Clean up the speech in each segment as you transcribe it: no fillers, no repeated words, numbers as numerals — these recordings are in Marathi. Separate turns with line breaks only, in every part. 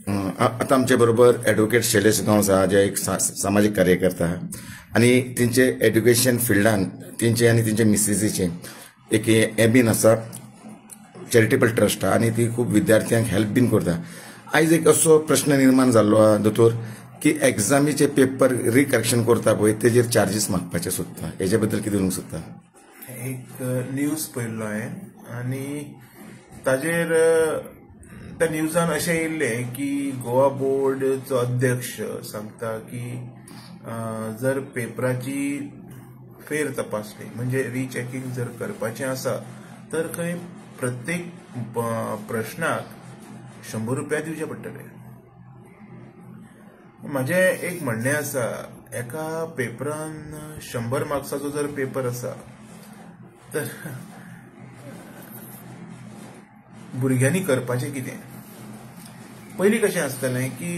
आता आमचे बरोबर ॲडव्होकेट शैलेश गांवस आहा, जे एक सामाजिक कार्यकर्ता आणि तेंचे एड्युकेशन फिल्डान तेंचे आणि तेंचे मिसेसीचे एक हें बीन आसा, चॅरिटेबल ट्रस्ट आहा, आणि ती खूब विद्यार्थ्यांक हेल्प बीन करता. आयज एक असो प्रश्न निर्माण जाल्लो आहा दोतोर की एग्जामीचे पेपर रिकरेक्शन करता पळय तेजेर चार्जीस मागपाचे सोदता. हेजे बद्दल कितें उलोवंक सोदता?
एक न्यूज पळयल्लो हांवें आनी ताजेर त्या न्यूजान अशें येयल्लें की गोवा बोर्डचो अध्यक्ष सांगता की जर पेपराची फेर तपासणी म्हणजे रिचेकिंग जर करपाचें आसा तर खंय प्रत्येक प्रश्नाक 100 रुपया दिवचे पडटले. म्हजें एक म्हणणें आसा, एका पेपरान 100 मार्क्साचो जर पेपर आसा तर भुरग्यांनी करपाचें कितें? पयलीं कशें आसतालें की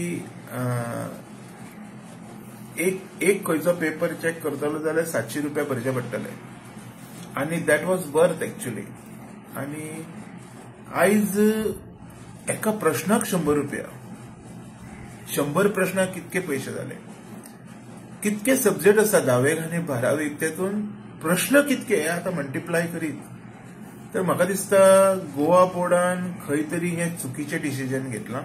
एक खंयचो पेपर चॅक करतलो जाल्यार 700 रुपया भरचे पडटले आनी दॅट वॉज वर्थ एक्चुअली. आनी आयज एका प्रश्नाक 100 रुपया, 100 प्रश्नाक कितके पयशे जाले? कितके सब्जेक्ट आसा 10वीक आनी 12वीक, तेतून प्रश्न कितके हे आतां मल्टिप्लाय करीत. तर म्हाका दिसता गोवा बोर्डान खंय तरी हें चुकीचें डिसिजन घेतलां.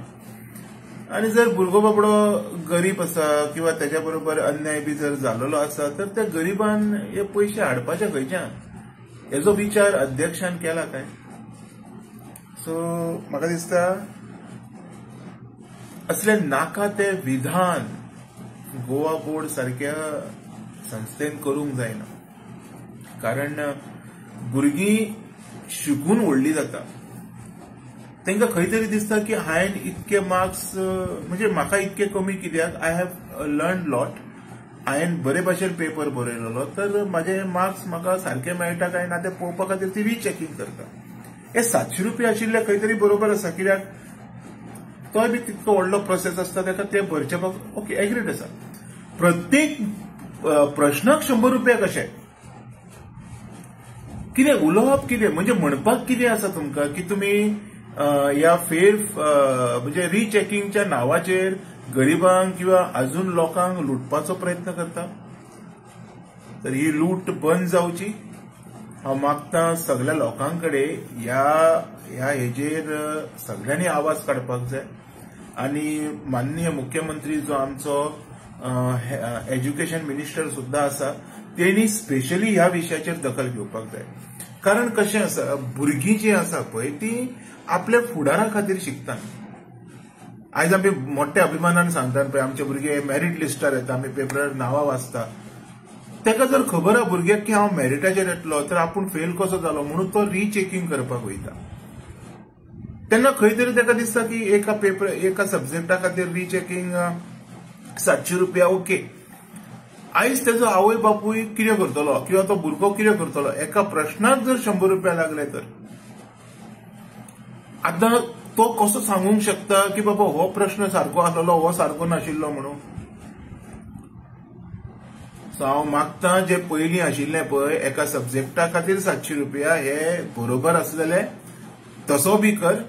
आनी जर भुरगो बाबडो गरीब आसा किंवा तेज्या बरोबर अन्याय बी जर जाल्लो आसा तर त्या गरीबान हे पयशे हाडपाचे खंयच्यान, हेजो विचार अध्यक्षान केला काय? सो म्हाका दिसता असले नाका ते विधान गोवा बोर्ड सारख्या संस्थेन करूंक जायना. कारण भुरगीं शिकून व्हडली जाता, तांकां खंय तरी दिसता की हांवें इतके मार्क्स म्हणजे म्हाका इतके कमी कित्याक, आय हॅव लर्न लॉट, हांवें बरे भाशेन पेपर बरयलोलो तर म्हाजे मार्क्स म्हाका सारखे मेळटा काय ना ते पळोवपा खातीर ती रिचेकिंग करता. हे 700 रुपया आशिल्ले खंय तरी बरोबर आसा, कित्याक तो बी तितको व्हडलो प्रोसेस आसता, ताका ते भरचे ओके एग्रीड आसा. प्रत्येक प्रश्नाक 100 रुपया कशे? कितें उलोवप कितें? म्हणजे म्हणपाक कितें आसा तुमकां की तुमी ह्या फेर म्हणजे रिचेकिंगच्या नावाचेर गरिबांक किंवा अजून लोकांक लुटपाचो प्रयत्न करता? तर ही लूट बंद जावची. हांव मागतां सगळ्या लोकांकडे ह्या हेजेर सगळ्यांनी आवाज काडपाक जाय. आनी माननीय मुख्यमंत्री जो आमचो एज्युकेशन मिनिस्टर सुद्धा आसा, तेणी स्पेशली ह्या विशयाचेर दखल घेवपाक जाय. कारण कशें आसा, भुरगीं जी आसा पळय ती आपल्या फुडारा खातीर शिकता. आयज आमी मोठ्या अभिमानान सांगतात पळय, आमचे भुरगे मेरिट लिस्टार येता, आमी पेपरार नांवां वाचता. ताका जर खबर आहा भुरग्याक की हांव मेरिटाचेर येतलो तर आपूण फेल कसो जालो म्हणून तो रिचेकिंग करपाक वयता. तेन्ना खंय तरी ताका दिसता की एका सब्जेक्टा खातीर रिचेकिंग 700 रुपया ओके. आयज तेजो आवय बापूय कितें करतलो किंवा तो भुरगो कितें करतलो? एका प्रश्नाक जर 100 रुपया लागले तर आतां तो कसो सांगूंक शकता की बाबा हो प्रश्न सारको आसलो, हो सारको नाशिल्लो म्हणून? सो हांव मागतां जे पयलीं आशिल्लें पळय एका सब्जेक्टा खातीर 700 रुपया हे बरोबर आसलेले, तसो बी कर.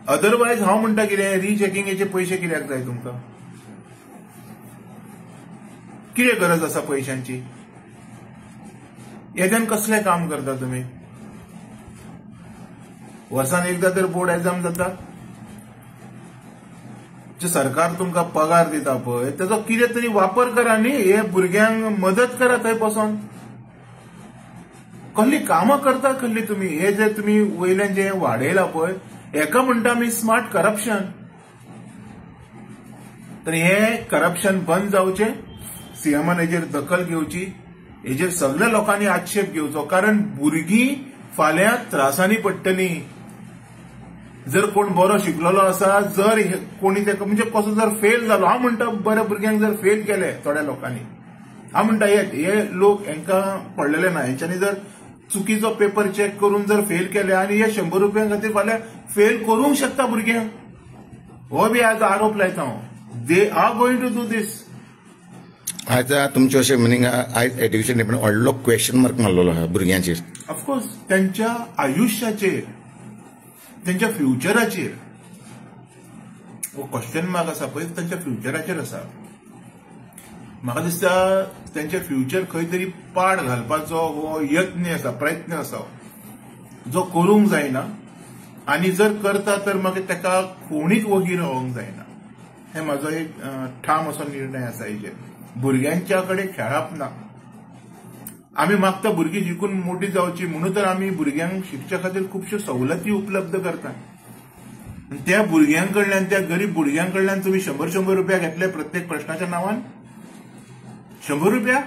अदरवायज हांव म्हणटा कितें, रिचेकिंगेचे पयशे कित्याक जाय तुमकां? कितें गरज आसा पयशांची? हेज्यान कसलें काम करता तुमी? वर्सान एकदा तर बोर्ड एग्जाम जाता, जे सरकार तुमकां पगार दिता पळय तेजो कितें तरी वापर करा न्ही. हे भुरग्यांक मदत करा थंय बसोन. कसली कामां करता कसली तुमी? हे जे तुमी वयल्यान जे वाडयला पळय हेका म्हणटा आमी स्मार्ट करप्शन. तर हे करप्शन बंद जावचें. सीएमान हेजेर दखल घेवची, हेजेर सगळ्या लोकांनी आक्षेप घेवचो. कारण भुरगीं फाल्यां त्रासांनी पडटलीं. जर कोण बरो शिकलेलो आसा, जर कोणी ताका म्हणजे कसो जर फेल जालो, हांव म्हणटा बऱ्या भुरग्यांक जर फेल केले थोड्या लोकांनी, हांव म्हणटा हे लोक हांकां पडलेले ना, हेंच्यांनी जर चुकीचो पेपर चेक करून जर फेल केले आनी हे 100 रुपयां खातीर फाल्यां फेल करूंक शकता भुरग्यांक. हो बी आज आरोप लायता हांव. They are going to do this.
आयज तुमचे अशें मिनींग आयज एड्युकेशन डिपार्टमेंट व्हडलो क्वेश्चन मार्क मारलेलो आहा भुरग्यांचेर.
ऑफकोर्स त्यांच्या आयुश्याचेर, त्यांच्या फ्युचराचेर. वो क्वेश्चन मार्क आसा पळय तांच्या फ्युचराचेर आसा. म्हाका दिसता त्यांचे फ्युचर खंय तरी पाड घालपाचो हो यत्न आसा, प्रयत्न आसा जो करूंक जायना. आणि जर करता तर मागीर ताका कोणीच वगीर रावंक जायना. हे म्हाजो एक ठाम असो निर्णय आसा हेजेर. भुरग्यांच्या कडेन खेळप ना. आमी मागता भुरगीं शिकून मोठी जावची म्हणून तर आमी भुरग्यांक शिकच्या खातीर खुबश्यो सवलती उपलब्ध करता. त्या भुरग्यांकडल्यान, त्या गरीब भुरग्यांकडल्यान तुम्ही 100 रुपया घेतले प्रत्येक प्रश्नाच्या नावान. 100 रुपया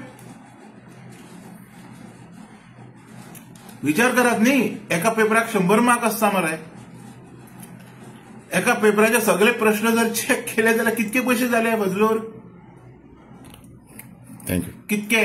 विचार करात न्ही. एका पेपराक 100 मार्क आसता मरे. एका पेपराचे सगळे प्रश्न जर चेक केले जाल्यार कितके पैसे झाले बदलोर?
थँक्यू.
कितके